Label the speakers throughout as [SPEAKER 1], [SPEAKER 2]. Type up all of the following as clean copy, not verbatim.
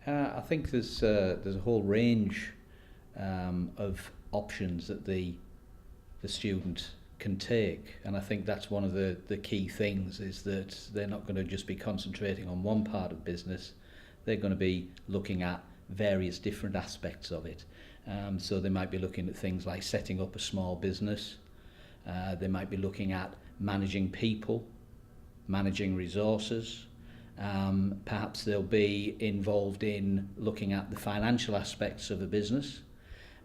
[SPEAKER 1] I think there's a whole range of options that the student can take, and I think that's one of the key things, is that they're not going to just be concentrating on one part of business. They're going to be looking at various different aspects of it. So they might be looking at things like setting up a small business. They might be looking at managing people, managing resources. Perhaps they'll be involved in looking at the financial aspects of a business.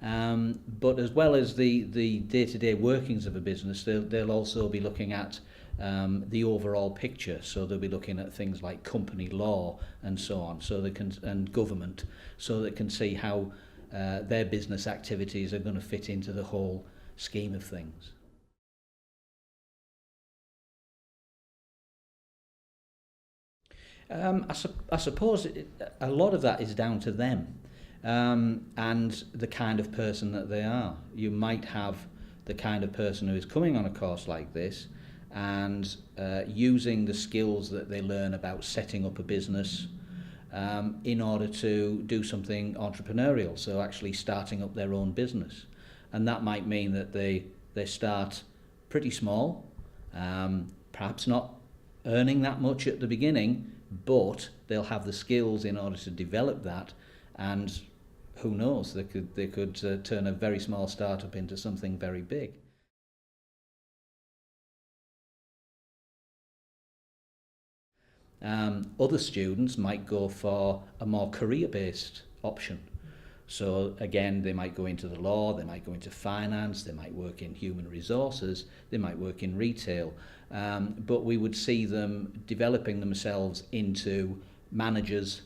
[SPEAKER 1] But as well as the day-to-day workings of a business, they'll also be looking at the overall picture. So they'll be looking at things like company law and so on, so they can, and government, so they can see how their business activities are going to fit into the whole scheme of things. I suppose a lot of that is down to them, and the kind of person that they are. You might have the kind of person who is coming on a course like this and using the skills that they learn about setting up a business in order to do something entrepreneurial, so actually starting up their own business. And that might mean that they start pretty small, perhaps not earning that much at the beginning, but they'll have the skills in order to develop that, and who knows, they could turn a very small startup into something very big. Other students might go for a more career-based option. So again, they might go into the law, they might go into finance, they might work in human resources, they might work in retail. But we would see them developing themselves into managers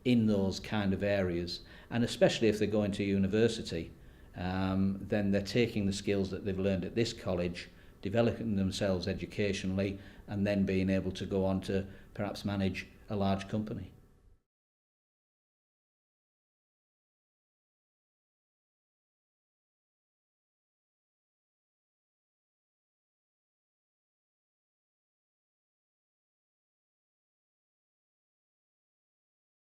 [SPEAKER 1] in those kind of areas. And especially if they're going to university, then they're taking the skills that they've learned at this college, developing themselves educationally, and then being able to go on to perhaps manage a large company.